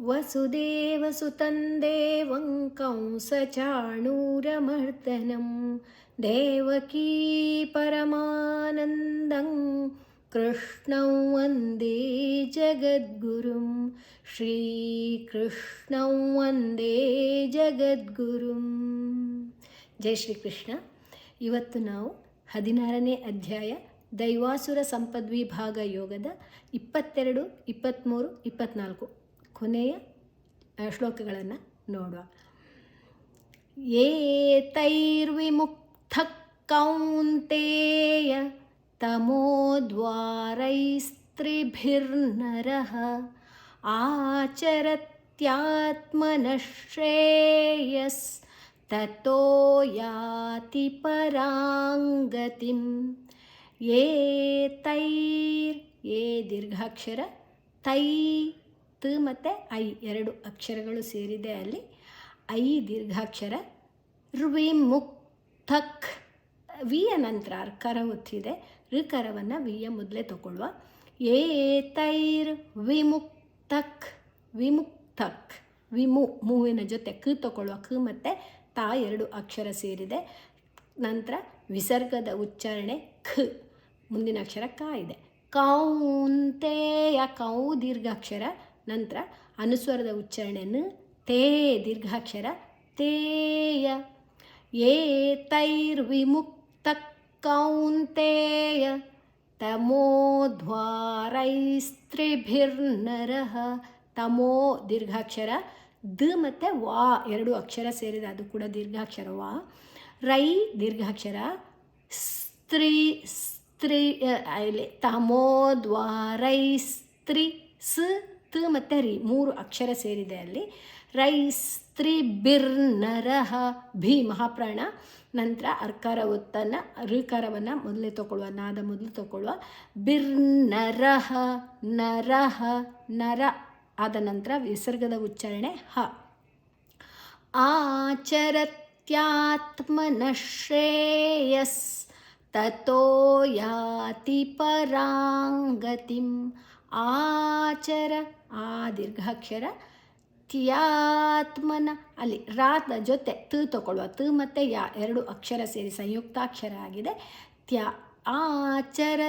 वसुदेवसुतं देवं कंसचाणूरमर्दनं देवकी परमानन्दं कृष्णं वन्दे जगद्गुरुं श्रीकृष्णं वन्दे जगद्गुरुं. ಜೈ ಶ್ರೀಕೃಷ್ಣ. ಇವತ್ತು ನಾವು 16ನೇ ಅಧ್ಯಾಯ ದೈವಾಸುರ ಸಂಪದ್ವಿಭಾಗ ಯೋಗದ 22, 23, 24 ಕೊನೆಯ ಶ್ಲೋಕಗಳನ್ನು ನೋಡುವ. ಏತೈರ್ವಿಮುಕ್ತ ಕೌಂತೇಯ ತಮೋದ್ವಾರೈಸ್ತ್ರಿಭಿರ್ನರಃ ಆಚರತ್ಯಾತ್ಮನಃ ಶ್ರೇಯಸ್ ತತೋ ಯಾತಿ ಪರಾಂಗತಿಂ. ಏತೈರ್, ಏ ದೀರ್ಘಾಕ್ಷರ, ತೈ ತ ಮತ್ತು ಐ ಎರಡು ಅಕ್ಷರಗಳು ಸೇರಿದೆ, ಅಲ್ಲಿ ಐ ದೀರ್ಘಾಕ್ಷರ. ರ್ವಿಮುಕ್ತಕ್, ವಿಯ ನಂತರ ಅರ್ಕಾರ ಒತ್ತಿದೆ, ಋಕಾರವನ್ನು ವಿಯ ಮೊದಲೇ ತಗೊಳ್ಳುವ. ಏತೈರ್ ವಿಮುಕ್ತಕ್, ವಿಮುಕ್ತಕ್, ವಿಮು ಮೂವಿನ ಜೊತೆ ಕ ತಗೊಳ್ಳುವ, ಕ ಮತ್ತು ತಾ ಎರಡು ಅಕ್ಷರ ಸೇರಿದೆ. ನಂತರ ವಿಸರ್ಗದ ಉಚ್ಚಾರಣೆ ಖ, ಮುಂದಿನ ಅಕ್ಷರ ಕ ಇದೆ. ಕೌಂತೆಯ, ಕೌ ದೀರ್ಘಾಕ್ಷರ, ನಂತರ ಅನುಸ್ವರದ ಉಚ್ಚಾರಣೆಯನ್ನು ತೇ ದೀರ್ಘಾಕ್ಷರ ತೇಯ. ಏತೈರ್ವಿಮುಕ್ತ ಕೌಂತೆಯ ತಮೋದ್ವಾರೈಸ್ತ್ರಿಭಿರ್ನರಃ. ತಮೋ ದೀರ್ಘಾಕ್ಷರ, ದ ಮತ್ತು ವಾ ಎರಡು ಅಕ್ಷರ ಸೇರಿದೆ, ಅದು ಕೂಡ ದೀರ್ಘಾಕ್ಷರ ವಾ. ರೈ ದೀರ್ಘಾಕ್ಷರ, ಸ್ತ್ರೀ ಸ್ತ್ರೀ ಇಲ್ಲಿ ತಮೋದ್ವಾರೈಸ್ತ್ರಿ, ಸ್ ತ ಮತ್ತು ರಿ ಮೂರು ಅಕ್ಷರ ಸೇರಿದೆ, ಅಲ್ಲಿ ರೈಸ್ತ್ರಿಭಿರ್ನರಃ, ಭಿ ಮಹಾಪ್ರಾಣ. ನಂತರ ಅರ್ಕಾರ ಒತ್ತನ್ನು, ಋಕಾರವನ್ನು ಮೊದಲೇ ತಗೊಳ್ಳುವ, ನಾದ ಮೊದಲು ತಗೊಳ್ಳುವ. ಬಿರ್ನರಃ, ನರಃ, ನರ ಆದ ನಂತರ ವಿಸರ್ಗದ ಉಚ್ಚಾರಣೆ ಹ. ಆಚರತ್ಯಾತ್ಮನಃ ಶ್ರೇಯಸ್ ತತೋ ಯಾತಿ ಪರಾಂಗತಿಂ. ಆಚರ, ಆ ದೀರ್ಘಾಕ್ಷರ, ತ್ಯಾತ್ಮನ, ಅಲ್ಲಿ ರಾದ ಜೊತೆ ತ ತಗೊಳ್ಳುವ, ತ ಮತ್ತು ಯಾ ಎರಡು ಅಕ್ಷರ ಸೇರಿ ಸಂಯುಕ್ತಾಕ್ಷರ ಆಗಿದೆ, ತ್ಯಾ. ಆಚರತ್ಯಾತ್ಮನ,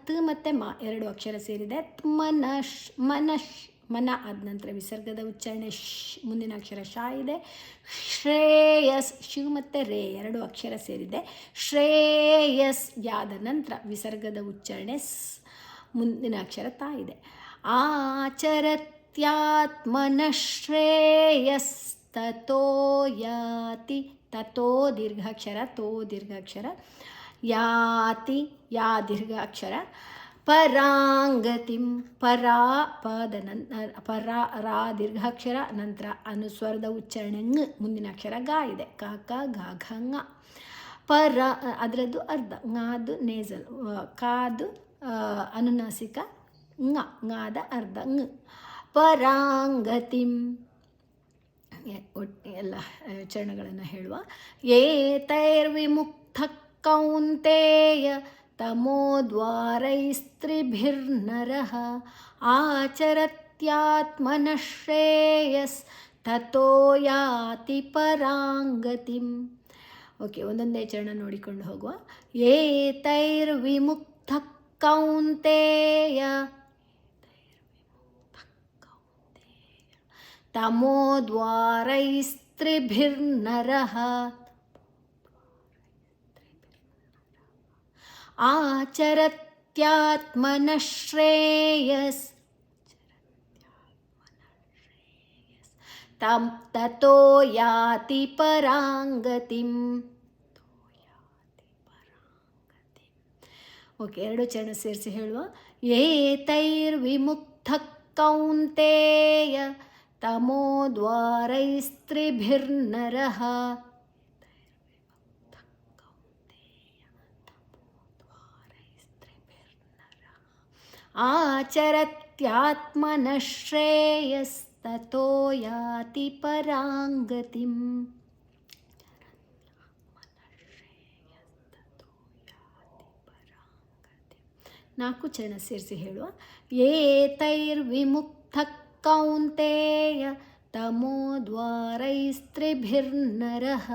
ತ ಮತ್ತು ಮ ಎರಡು ಅಕ್ಷರ ಸೇರಿದೆ, ಮನಶ್, ಮನಶ್, ಮನ ಆದ ನಂತರ ವಿಸರ್ಗದ ಉಚ್ಚಾರಣೆ ಶ್, ಮುಂದಿನ ಅಕ್ಷರ ಶಾ ಇದೆ. ಶ್ರೇಯಸ್, ಶಿವ್ ಮತ್ತು ರೇ ಎರಡು ಅಕ್ಷರ ಸೇರಿದೆ, ಶ್ರೇಯಸ್. ಯಾದ ನಂತರ ವಿಸರ್ಗದ ಉಚ್ಚಾರಣೆ ಸ್, ಮುಂದಿನ ಅಕ್ಷರ ತಾ ಇದೆ. ಆಚರತ್ಯಾತ್ಮನಃ ಶ್ರೇಯಸ್ ತತೋ ಯಾತಿ, ತತೋ ದೀರ್ಘಾಕ್ಷರ, ತೋ ದೀರ್ಘಾಕ್ಷರ, ಯಾತಿ ಯಾ ದೀರ್ಘಾಕ್ಷರ, ಪರಾಂಗತಿಂ. ಪರಾ ಪದ ಪರಾ ರಾ ದೀರ್ಘಾಕ್ಷರ, ನಂತರ ಅನುಸ್ವರದ ಉಚ್ಚಾರಣೆ ಂಗ್, ಮುಂದಿನ ಅಕ್ಷರ ಗಾ ಇದೆ, ಕ ಕ ಘ ಘ ಂಗ. ಪರ ಅದರದ್ದು ಅರ್ಧ, ಂಗಾದು ನೇಸಲ್, ಕಾದು ಅನುನಾಸಿಕ, ಂಗ ಂಗಾದ ಅರ್ಧ ಂಗ್. ಪರಾಂಗತಿಂ, ಎಲ್ಲ ಚರಣಗಳನ್ನು ಹೇಳುವ. ಏತೈರ್ವಿಮುಕ್ತ ಕೌಂತೆಯ ತಮೋದ್ವಾರೈಸ್ತ್ರಿಭಿರ್ನರಃ ಆಚರತ್ಯಾತ್ಮನಃ ಶ್ರೇಯಸ್ ತತೋ ಯಾತಿ ಪರಾಂಗತಿಂ. ಓಕೆ, ಒಂದೊಂದೇ ಚರಣ ನೋಡಿಕೊಂಡು ಹೋಗುವ. ಏತೈರ್ವಿಮುಕ್ತ ಕೌಂತೆಯ ತಮೋದ್ವಾರೈಸ್ತ್ರಿಭಿರ್ನರಃ ಆಚರತ್ಯಾತ್ಮನಃ ಶ್ರೇಯಸ್ ತತೋ ಯಾತಿ ಪರಾಂಗತಿಂ. ಓಕೆ, ಎರಡು ಚರಣ ಸೇರಿಸಿ ಹೇಳುವ. ಏತೈರ್ವಿಮುಕ್ತ ಕೌಂತೆಯ ತಮೋದ್ವಾರೈಸ್ತ್ರಿಭಿರ್ನರಃ ಆಚರತ್ಯಾತ್ಮನಃ ಶ್ರೇಯಸ್ ತತೋ ಯಾತಿ ಪರಾಂಗತಿಂ. ನಾಲ್ಕು ಚರಣ ಸೇರಿಸಿ ಹೇಳುವ. ಏತೈರ್ವಿಮುಕ್ತ युक्तः कौन्तेय तमोद्वारैस्त्रिभिर्नरः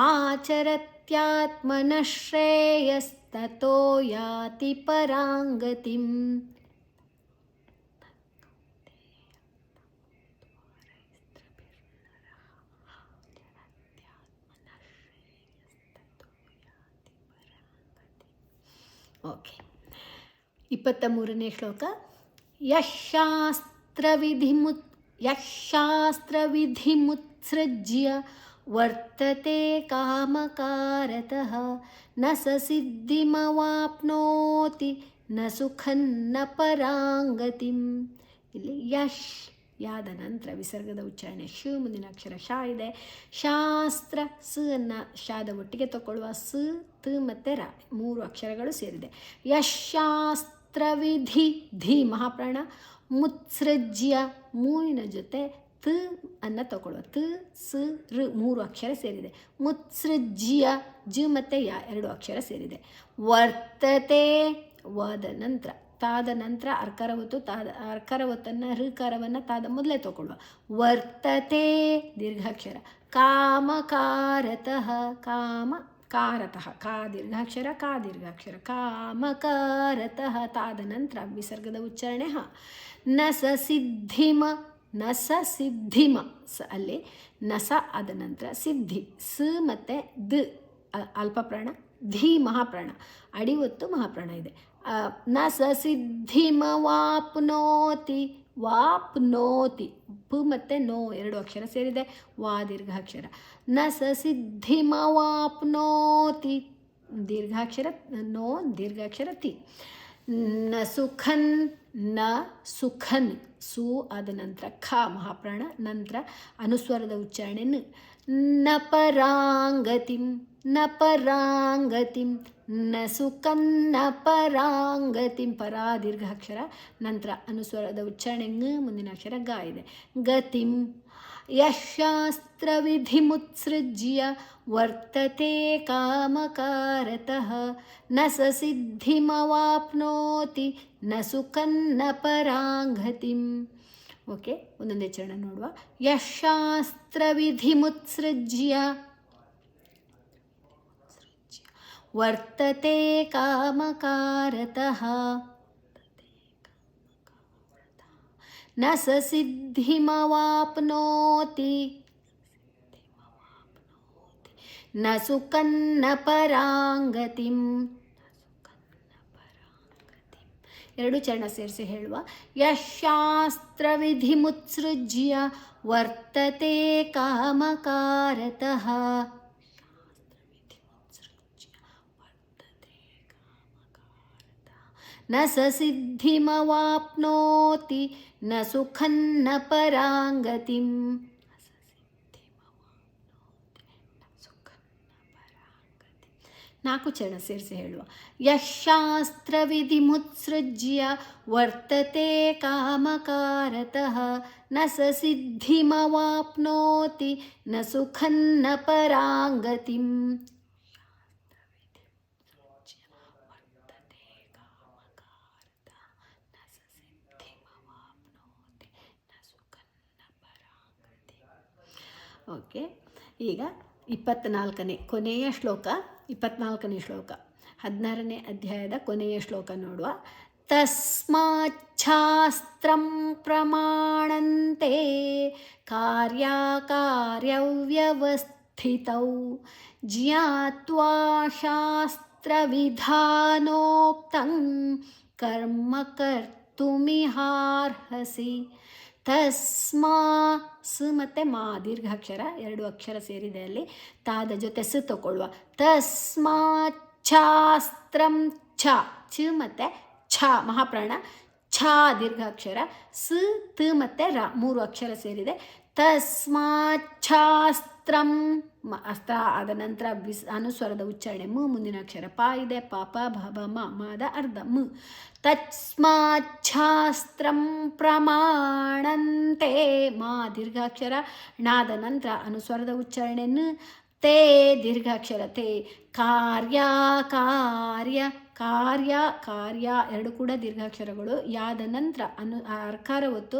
आचरत्यात्मनः श्रेयस्ततो याति पराङ्गतिम्. ಓಕೆ, 23ನೇ ಶ್ಲೋಕ. ಯಶಾಸ್ತ್ರವಿಧಿಮುತ್ಸೃಜ್ಯ ವರ್ತತೆ ಕಾಮಕಾರತಃ ನ ಸ ಸಿದ್ಧಿಮವಾಪ್ನೋತಿ ನ ಸುಖನ್ನ ಪರಾಂಗತಿಂ. ಇಲ್ಲಿ ಯಶ್ ಯಾದ ನಂತರ ವಿಸರ್ಗದ ಉಚ್ಚಾರಣೆ ಶು, ಮುಂದಿನ ಅಕ್ಷರ ಶಾ ಇದೆ. ಶಾಸ್ತ್ರ ಸ ಅನ್ನ ಶಾದ ಒಟ್ಟಿಗೆ ತಗೊಳ್ಳುವ ಸ, ತ ಮತ್ತು ರ 3 ಅಕ್ಷರಗಳು ಸೇರಿದೆ. ಯಶಾಸ್ತ್ರವಿಧಿ ಧಿ ಮಹಾಪ್ರಾಣ, ಮುತ್ಸೃಜ್ಯ ಮೂವಿನ ಜೊತೆ ತ ಅನ್ನ ತಗೊಳ್ಳುವ ತ, ಸ, ರ 3 ಅಕ್ಷರ ಸೇರಿದೆ. ಮುತ್ಸೃಜ್ಯ ಜ ಮತ್ತು ಯ 2 ಅಕ್ಷರ ಸೇರಿದೆ. ವರ್ತತೆ ವಾದ ನಂತರ ತಾದ ನಂತರ ಅರ್ಕಾರ ಒತ್ತು, ಅರ್ಕಾರ ಒತ್ತನ್ನು ಋಕಾರವನ್ನು ತಾದ ಮೊದಲೇ ತಗೊಳ್ಳುವ. ವರ್ತತೆ ದೀರ್ಘಾಕ್ಷರ. ಕಾಮಕಾರತಃ ಕಾಮಕಾರತಃ ಕಾ ದೀರ್ಘಾಕ್ಷರ ಕಾ ದೀರ್ಘಾಕ್ಷರ ಕಾಮಕಾರತಃ ತಾದ ನಂತರ ವಿಸರ್ಗದ ಉಚ್ಚಾರಣೆ ಹ. ನ ಸ ಸಿದ್ಧಿಮ ಸ ಅಲ್ಲಿ ನಸ ಆದ ನಂತರ ಸಿದ್ಧಿ ಸ ಮತ್ತು ದ ಅಲ್ಪಪ್ರಾಣ, ಧಿ ಮಹಾಪ್ರಾಣ, ಅಡಿ ಒತ್ತು ಮಹಾಪ್ರಾಣ ಇದೆ. ನ ಸ ಸಿದ್ಧಿಮವಾಪ್ನೋತಿ ವಾಪ್ನೋತಿ ಪ ಮತ್ತು ನೋ 2 ಅಕ್ಷರ ಸೇರಿದೆ. ವಾ ದೀರ್ಘಾಕ್ಷರ. ನ ಸ ಸಿದ್ಧಿಮವಾಪ್ನೋತಿ ದೀರ್ಘಾಕ್ಷರ ನೋ ದೀರ್ಘಾಕ್ಷರ ತಿ. ನ ಸುಖನ್ ನ ಸುಖನ್ ಸು ಆದ ನಂತರ ಖ ಮಹಾಪ್ರಾಣ, ನಂತರ ಅನುಸ್ವರದ ಉಚ್ಚಾರಣೆ ನ ಪರಾಂಗತಿಂ ನ ಪರಾಂಗತಿಂ ನ ಸುಖನ್ನ ಪರಾಂಗತಿಂ ಪರಾ ದೀರ್ಘಾಕ್ಷರ, ನಂತರ ಅನುಸ್ವರದ ಉಚ್ಚಾರಣೆ ಂಗ್, ಮುಂದಿನ ಅಕ್ಷರ ಗ ಇದೆ. ಗತಿಂ ಯಶಾಸ್ತ್ರವಿಧಿಮುತ್ಸೃಜ್ಯ ವರ್ತತೆ ಕಾಮಕಾರತಃ ನ ಸ ಸಿದ್ಧಿಮವಾಪ್ನೋತಿ ನ ಸುಖನ್ನ ಪರಾಂಗತಿಂ. ಓಕೆ, ಒಂದೊಂದೇ ಚರಣ ನೋಡುವ. ಯಶಾಸ್ತ್ರವಿಧಿಮುತ್ಸೃಜ್ಯ ವರ್ತತೆ ಕಾಮಕಾರತಃ ನ ಸ ಸಿದ್ಧಿಮವಾಪ್ನೋತಿ ನ ಸುಖನ್ನ ಪರಾಂಗತಿಂ. 2 ಚರಣ ಸೇರಿಸಿ ಹೇಳುವ. ಯಶಾಸ್ತ್ರವಿಧಿಮುತ್ಸೃಜ್ಯ ವರ್ತತೆ ಕಾಮಕಾರತಃ ನ ಸ ಸಿದ್ಧಿಮವಾಪ್ನೋತಿ ನ ಸುಖನ್ನ ಪರಾಂಗತಿಂ. 4 ಚರಣ ಸೇರಿಸಿ ಹೇಳುವ. ಯಶಾಸ್ತ್ರವಿಧಿಮುತ್ಸೃಜ್ಯ ವರ್ತತೆ ಕಾಮಕಾರತಃ ನ ಸ ಸಿದ್ಧಿಮವಾಪ್ನೋತಿ ನ ಸುಖನ್ನ ಪರಾಂಗತಿಂ. ಓಕೆ, ಈಗ 24ನೇ ಕೊನೆಯ ಶ್ಲೋಕ, 24ನೇ ಶ್ಲೋಕ 16ನೇ ಅಧ್ಯಾಯದ ಕೊನೆಯ ಶ್ಲೋಕ ನೋಡುವ. ತಸ್ಮಾಚ್ಛಾಸ್ತ್ರಂ ಪ್ರಮಾಣಂತೆ ಕಾರ್ಯವ್ಯವಸ್ಥಿತೌ ಜ್ಞಾತ್ವಾ ಶಾಸ್ತ್ರವಿಧಾನೋಕ್ತಂ ಕರ್ಮ ಕರ್ತುಮಿಹಾರ್ಹಸಿ. ತಸ್ಮಾ ಸ ಮತ್ತು ಮಾ ದೀರ್ಘಾಕ್ಷರ 2 ಅಕ್ಷರ ಸೇರಿದೆ. ಅಲ್ಲಿ ತಾದ ಜೊತೆ ಸ ತಗೊಳ್ಳುವ. ತಸ್ಮಾಚ್ಛಾಸ್ತ್ರಂ ಛ ಚ ಮತ್ತು ಛ ಮಹಾಪ್ರಾಣ, ಛ ದೀರ್ಘಾಕ್ಷರ, ಸ ತ ಮತ್ತು ರ 3 ಅಕ್ಷರ ಸೇರಿದೆ. ತಸ್ಮಾಚ್ಛಾಸ್ತ್ರಂ ಅಸ್ತ್ರ ಆದ ನಂತರ ಅನುಸ್ವರದ ಉಚ್ಚಾರಣೆ ಮು, ಮುಂದಿನ ಅಕ್ಷರ ಪ ಇದೆ. ಪಾಪ ಭ ಮಾದ ಅರ್ಧ ಮು. ತಸ್ಮಾಚ್ಛಾಸ್ತ್ರಂ ಪ್ರಮಾಣಂತೆ ಮಾ ದೀರ್ಘಾಕ್ಷರ, ಣಾದ ನಂತರ ಅನುಸ್ವರದ ಉಚ್ಚಾರಣೆ ನ. ತೇ ದೀರ್ಘಾಕ್ಷರ ತೇ. ಕಾರ್ಯ ಕಾರ್ಯ ಕಾರ್ಯ ಎರಡು ಕೂಡ ದೀರ್ಘಾಕ್ಷರಗಳು. ಯಾದ ನಂತರ ಅರ್ಕಾರ ಒತ್ತು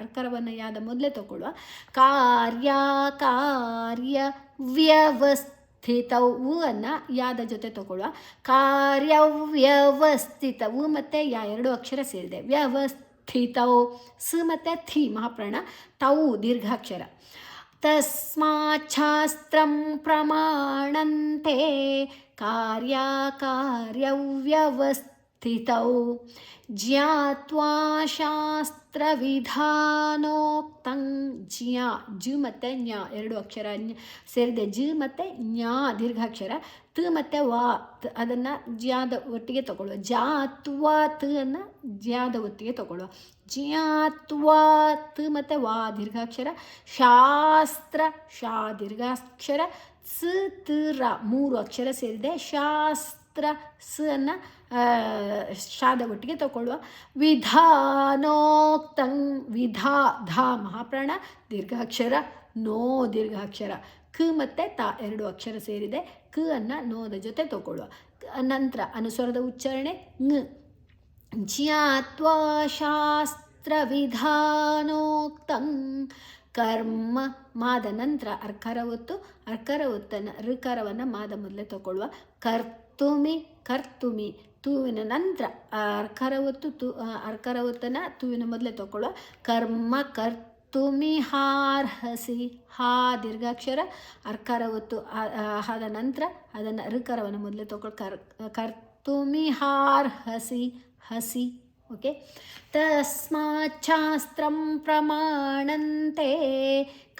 ಅರ್ಕಾರವನ್ನು ಯಾದ ಮೊದಲೇ ತಗೊಳ್ಳುವ. ಕಾರ್ಯ ಕಾರ್ಯ ವ್ಯವಸ್ಥಿತವು ಅನ್ನು ಯಾದ ಜೊತೆ ತಗೊಳ್ಳುವ. ಕಾರ್ಯವ್ಯವಸ್ಥಿತವು ಮತ್ತು ಯಾ ಎರಡು ಅಕ್ಷರ ಸೇರಿದೆ. ವ್ಯವಸ್ಥಿತವು ಸ ಮತ್ತು ಥಿ ಮಹಾಪ್ರಾಣ, ತವು ದೀರ್ಘಾಕ್ಷರ. ತಸ್ಮಾತ್ ಶಾಸ್ತ್ರಂ ಪ್ರಮಾಣಂತೆ ಕಾರ್ಯವ್ಯವಸ್ಥಿತೌ ಜ್ಞಾತ್ವಾ ಶಾಸ್ತ್ರವಿಧಾನೋಕ್ತಂ. ಜ್ಞಾ ಜ ಮತ್ತು ಜ್ಞಾ ಎರಡು ಅಕ್ಷರ ಸೇರಿದೆ. ಜ ಮತ್ತು ಜ್ಞಾ ದೀರ್ಘಾಕ್ಷರ. ತ ಮತ್ತು ವಾ ಅದನ್ನು ಜ್ಯಾದ ಒಟ್ಟಿಗೆ ತಗೊಳ್ಳುವ. ಜಾತ್ವಾ ತ ಅನ್ನು ಜ್ಯಾದ ಒಟ್ಟಿಗೆ ತಗೊಳ್ಳುವ. ಜ್ಞಾತ್ವಾ ತ ಮತ್ತು ವಾ ದೀರ್ಘಾಕ್ಷರ. ಶಾಸ್ತ್ರ ಶಾ ದೀರ್ಘಾಕ್ಷರ. ಸ ತ ರ ಮೂರು ಅಕ್ಷರ ಸೇರಿದೆ. ಶಾಸ್ತ್ರ ಸ ಅನ್ನು ಶಾದ ಒಟ್ಟಿಗೆ ತಗೊಳ್ಳುವ. ವಿಧಾನೋಕ್ತಂ ವಿಧಾ ಧಾ ಮಹಾಪ್ರಾಣ ದೀರ್ಘಾಕ್ಷರ. ನೋ ದೀರ್ಘಾಕ್ಷರ. ಕ ಮತ್ತು ತ ಎರಡು ಅಕ್ಷರ ಸೇರಿದೆ. ಕ ಅನ್ನು ನೋದ ಜೊತೆ ತಗೊಳ್ಳುವ. ನಂತರ ಅನುಸ್ವರದ ಉಚ್ಚಾರಣೆ ಂಗ್. ಜ್ಞಾತ್ವಾ ಶಾಸ್ತ್ರವಿಧಾನೋಕ್ತಂ ಕರ್ಮ ಮಾದ ನಂತರ ಅರ್ಕಾರ ಒತ್ತು. ಅರ್ಕಾರ ಒತ್ತನ್ನು ಋಕಾರವನ್ನು ಮಾದ ಮೊದಲೇ ತಗೊಳ್ಳುವ. ಕರ್ತುಮಿ ಕರ್ತುಮಿ ತೂವಿನ ನಂತರ ಅರ್ಕಾರ ಒತ್ತು. ಅರ್ಕಾರ ಒತ್ತನ್ನು ತೂವಿನ ಮೊದಲೇ ತಗೊಳ್ಳುವ. ಕರ್ಮ ಕರ್ತುಮಿ ಹಾರ್ಹಸಿ ಹಾ ದೀರ್ಘಾಕ್ಷರ. ಅರ್ಕಾರ ಒತ್ತು ಆದ ನಂತರ ಅದನ್ನು ಋಕಾರವನ್ನು ಮೊದಲೇ ತಗೊಳ್ಳು. ಕರ್ತುಮಿ ಹಾರ್ಹಸಿ ಹಸಿ. ಓಕೆ. ತಸ್ಮಾತ್ ಶಾಸ್ತ್ರಂ ಪ್ರಮಾಣಂತೆ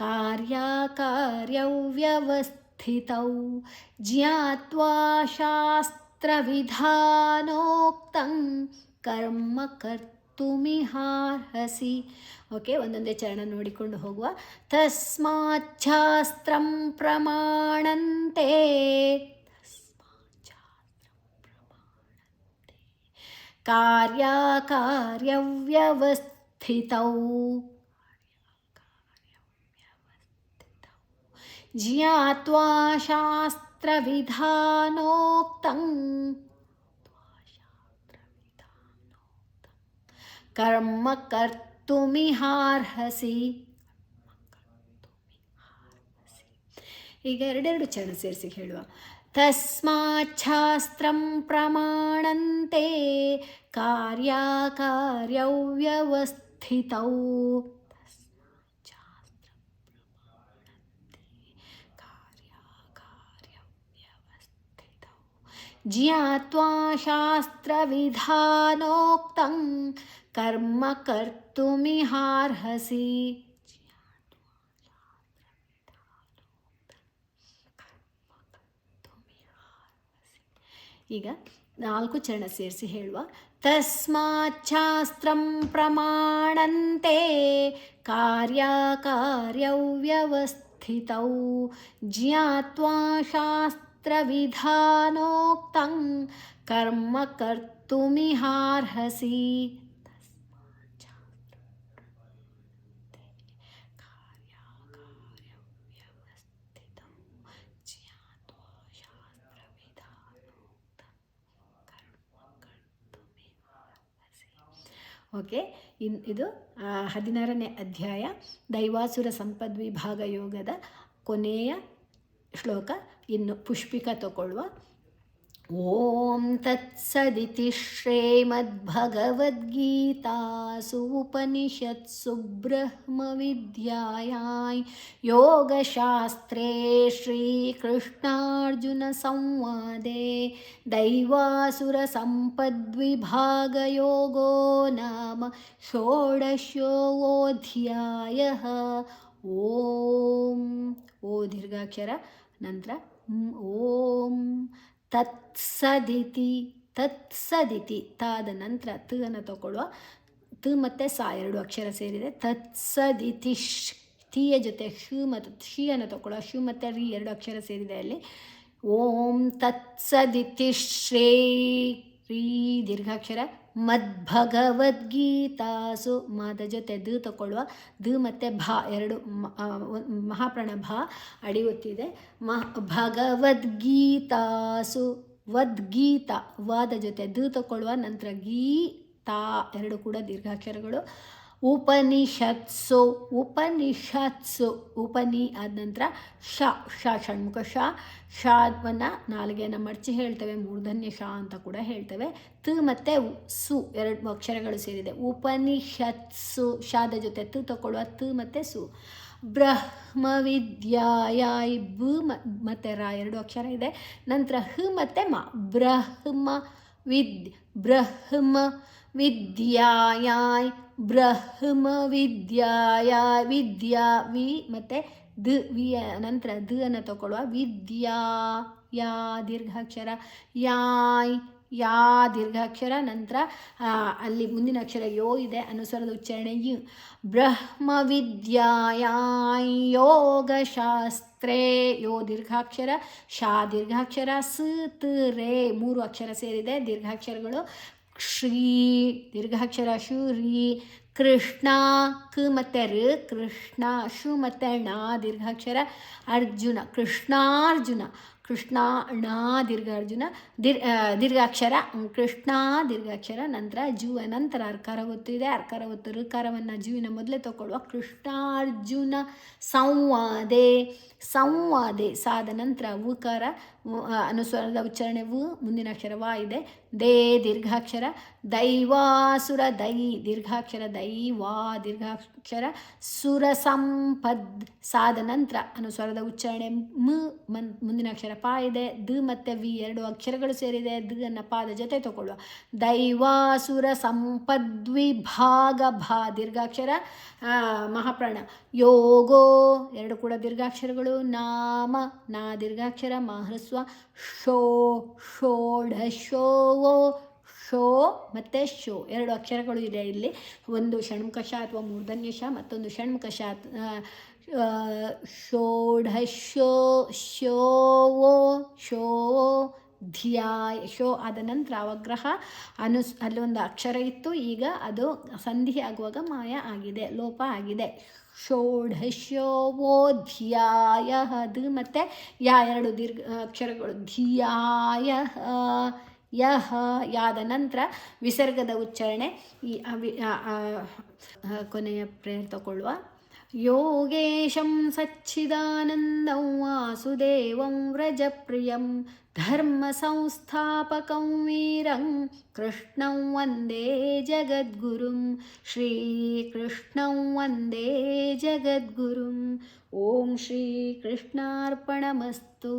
ಕಾರ್ಯವ್ಯವಸ್ಥಿತೌ ಜ್ಞಾತ್ವಾ ಶಾಸ್ತ್ರವಿಧಾನೋಕ್ತಂ ಕರ್ಮ ಕರ್ತುಮಿಹಾರ್ಹಸಿ. ಓಕೆ, ಒಂದೊಂದೇ ಚರಣ ನೋಡಿಕೊಂಡು ಹೋಗುವ. ತಸ್ಮಾತ್ ಶಾಸ್ತ್ರಂ ಪ್ರಮಾಣಂತೆ ಕಾರ್ಯವ್ಯವಸ್ಥಿತೌ ಜ್ಞಾತ್ವಾ ಶಾಸ್ತ್ರವಿಧಾನೋಕ್ತಂ ಕರ್ಮ ಕರ್ತುಮಿಹಾರ್ಹಸಿ. ಈಗ ಎರಡೆರಡು ಚರಣ ಸೇರಿಸಿ ಹೇಳುವ. ತಸ್ಮಾತ್ ಶಾಸ್ತ್ರಂ ಪ್ರಮಾಣಂತೆ ಕಾರ್ಯವ್ಯವಸ್ಥಿತೌ ಜ್ಞಾತ್ವಾ ಶಾಸ್ತ್ರವಿಧಾನೋಕ್ತಂ ಕರ್ಮ ಕರ್ತುಮಿಹಾರ್ಹಸಿ. ಈಗ ನಾಲ್ಕು ಚರಣ ಸೇರಿಸಿ ಹೇಳುವ. ತಸ್ಮಾತ್ ಶಾಸ್ತ್ರಂ ಪ್ರಮಾಣಂತೆ ಕಾರ್ಯವ್ಯವಸ್ಥಿತೌ ಜ್ಞಾತ್ವಾ ಶಾಸ್ತ್ರವಿಧಾನೋಕ್ತಂ ಕರ್ಮ ಕರ್ತುಮಿಹಾರ್ಹಸಿ. ಓಕೆ, ಇದು 16ನೇ ಅಧ್ಯಾಯ ದೈವಾಸುರ ಸಂಪದ್ವಿಭಾಗ ಯೋಗದ ಕೊನೆಯ ಶ್ಲೋಕ. ಇನ್ನು ಪುಷ್ಪಿಕ ತಗೊಳ್ಳುವ. ಓಂ ತತ್ಸದಿತಿ ಶ್ರೀಮದ್ಭಗವದ್ಗೀತಾಸು ಉಪನಿಷತ್ಸು ಬ್ರಹ್ಮವಿದ್ಯಾಯಾಂ ಯೋಗಶಾಸ್ತ್ರೇ ಶ್ರೀಕೃಷ್ಣಾರ್ಜುನ ಸಂವಾದೆ ದೈವಾಸುರ ಸಂಪದ್ವಿಭಾಗಯೋಗೋ ನಾಮ ಷೋಡಶೋऽಧ್ಯಾಯಃ. ಓಂ ಓ ದೀರ್ಘಾಕ್ಷರ ನಂತರ ಓಂ ತತ್ಸದಿತಿ ತತ್ಸದಿತಿ ತಾದ ನಂತರ ತ ಅನ್ನು ತಗೊಳ್ಳುವ. ತ ಮತ್ತು ಸಾ ಎರಡು ಅಕ್ಷರ ಸೇರಿದೆ. ತತ್ಸದಿತಿ ತೀಯ ಜೊತೆ ಶು ಮತ್ತು ಶಿ ಅನ್ನು ತಗೊಳ್ಳುವ. ಶು ಮತ್ತು ರಿ ಎರಡು ಅಕ್ಷರ ಸೇರಿದೆ ಅಲ್ಲಿ. ಓಂ ತತ್ಸದಿತಿ ಶ್ರೀ ರೀ ದೀರ್ಘಾಕ್ಷರ ಮದ್ಭಗವದ್ಗೀತಾಸು ಮಾದ ಜೊತೆ ದ ತಗೊಳ್ಳುವ. ದ ಮತ್ತು ಭಾ ಎರಡು ಮಹಾಪ್ರಾಣ ಭಾ ಅಡಿ ಒತ್ತಿದೆ. ಭಗವದ್ಗೀತಾಸು ವದ್ಗೀತ ವಾದ ಜೊತೆ ದ ತಗೊಳ್ಳುವ, ನಂತರ ಗೀತಾ ಎರಡು ಕೂಡ ದೀರ್ಘಾಕ್ಷರಗಳು. ಉಪನಿಷತ್ಸು ಉಪನಿಷತ್ಸು ಉಪನಿ ಆದ ನಂತರ ಶ ಷಣ್ಮುಖ ಶಾವನ್ನು ನಾಲಿಗೆಯನ್ನು ಮಡಚಿ ಹೇಳ್ತೇವೆ, ಮೂರ್ಧನ್ಯ ಶ ಅಂತ ಕೂಡ ಹೇಳ್ತೇವೆ. ತ ಮತ್ತು ಸು ಎರಡು ಅಕ್ಷರಗಳು ಸೇರಿದೆ. ಉಪನಿಷತ್ಸು ಶಾದ ಜೊತೆ ತ ತಗೊಳ್ಳುವ ತ ಮತ್ತು ಸು. ಬ್ರಹ್ಮವಿದ್ಯಾಯಾಯ್ ಬ ಮತ್ತು ರ ಎರಡು ಅಕ್ಷರ ಇದೆ. ನಂತರ ಹ ಮತ್ತು ಮ ಬ್ರಹ್ಮ ವಿದ್ಯಾಯಾಯ್ ಬ್ರಹ್ಮ ವಿದ್ಯಾಯಾಯ್ ವಿದ್ಯಾ ವಿ ಮತ್ತು ದ ವಿ ನಂತರ ದ ಅನ್ನು ತಗೊಳ್ಳುವ. ವಿದ್ಯಾ ಯಾ ದೀರ್ಘಾಕ್ಷರ, ಯಾಯ್ ಯಾ ದೀರ್ಘಾಕ್ಷರ, ನಂತರ ಅಲ್ಲಿ ಮುಂದಿನ ಅಕ್ಷರ ಯೋ ಇದೆ, ಅನುಸ್ವರದ ಉಚ್ಚಾರಣೆ ಯು. ಬ್ರಹ್ಮವಿದ್ಯಾಯಾಯ್ ಯೋಗಶಾಸ್ತ್ರೇ ಯೋ ದೀರ್ಘಾಕ್ಷರ, ಶಾ ದೀರ್ಘಾಕ್ಷರ, ಸ ತ ರೇ ಮೂರು ಅಕ್ಷರ ಸೇರಿದೆ ದೀರ್ಘಾಕ್ಷರಗಳು. ಶ್ರೀ ದೀರ್ಘಾಕ್ಷರ ಶು ರೀ. ಕೃಷ್ಣ ಕ ಮತ್ತು ರ ಕೃಷ್ಣ, ಶು ಮತ್ತು ಣ ದೀರ್ಘಾಕ್ಷರ. ಅರ್ಜುನ ಕೃಷ್ಣಾರ್ಜುನ, ಕೃಷ್ಣ ಣ ದೀರ್ಘಾಕ್ಷರ ಕೃಷ್ಣ ದೀರ್ಘಾಕ್ಷರ. ನಂತರ ಜು ನಂತರ ಅರ್ಕಾರ ಒತ್ತು ಇದೆ, ಅರ್ಕಾರ ಒತ್ತು ಋಕಾರವನ್ನು ಜುವಿನ ಮೊದಲೇ ತಗೊಳ್ಳುವ. ಕೃಷ್ಣಾರ್ಜುನ ಸಂವಾದೆ ಸಾದ ನಂತರ ಉಕಾರ ಅನುಸ್ವರದ ಉಚ್ಚಾರಣೆ ವು, ಮುಂದಿನ ಅಕ್ಷರ ವಾ ಇದೆ. ದೇ ದೀರ್ಘಾಕ್ಷರ. ದೈವಾಸುರ ದೈ ದೀರ್ಘಾಕ್ಷರ, ದೈವಾ ದೀರ್ಘಾಕ್ಷರ. ಸುರ ಸಂಪದ್ ಸಾದ ನಂತರ ಅನುಸ್ವರದ ಉಚ್ಚಾರಣೆ ಮುಂದಿನ ಅಕ್ಷರ ಪಾ ಇದೆ. ದ ಮತ್ತು ವಿ ಎರಡು ಅಕ್ಷರಗಳು ಸೇರಿದೆ, ದ ಅನ್ನು ಪಾದ ಜೊತೆ ತಗೊಳ್ಳುವ. ದೈವಾಸುರ ಸಂಪದ್ವಿಭಾಗ ಭಾ ದೀರ್ಘಾಕ್ಷರ ಮಹಾಪ್ರಾಣ. ಯೋಗೋ ಎರಡು ಕೂಡ ದೀರ್ಘಾಕ್ಷರಗಳು. ನಾಮ ನಾ ದೀರ್ಘಾಕ್ಷರ ಮಹೃಸ್ವ. ಷೋಢಶೋವೋ ಶೋ ಮತ್ತು ಶೋ ಎರಡು ಅಕ್ಷರಗಳು ಇದೆ ಇಲ್ಲಿ. ಒಂದು ಷಣ್ಮುಖ ಶ ಅಥವಾ ಮೂರ್ಧನ್ಯ ಶ, ಮತ್ತೊಂದು ಷಣ್ಮುಖ ಶ. ಷೋಢಶೋ ಶೋವೋ ಶೋ ಧ್ಯಾಯ ಶೋ ಆದ ನಂತರ ಅವಗ್ರಹ ಅಲ್ಲೊಂದು ಅಕ್ಷರ ಇತ್ತು, ಈಗ ಅದು ಸಂಧಿ ಆಗುವಾಗ ಮಾಯ ಆಗಿದೆ, ಲೋಪ ಆಗಿದೆ. ಷೋಢಶೋವೋಧ್ಯಾಯ ದ ಮತ್ತು ಯಾ ಎರಡು ದೀರ್ಘ ಅಕ್ಷರಗಳು. ಧಿಯಾಯ ಯಹ ಯಾದ ನಂತರ ವಿಸರ್ಗದ ಉಚ್ಚಾರಣೆ. ಈ ಕೊನೆಯ ಪ್ರೇಯರ್ ತಗೊಳ್ಳುವ. ಯೋಗೇಶಂ ಸಚ್ಚಿದಾನಂದಂ ವಾಸುದೇವಂ ವ್ರಜಪ್ರಿಯಂ ಧರ್ಮ ಸಂಸ್ಥಾಪಕಂ ವೀರಂ ಕೃಷ್ಣಂ ವಂದೇ ಜಗದ್ಗುರುಂ ಶ್ರೀಕೃಷ್ಣಂ ವಂದೇ ಜಗದ್ಗುರುಂ. ಓಂ ಶ್ರೀ ಕೃಷ್ಣಾರ್ಪಣಮಸ್ತು.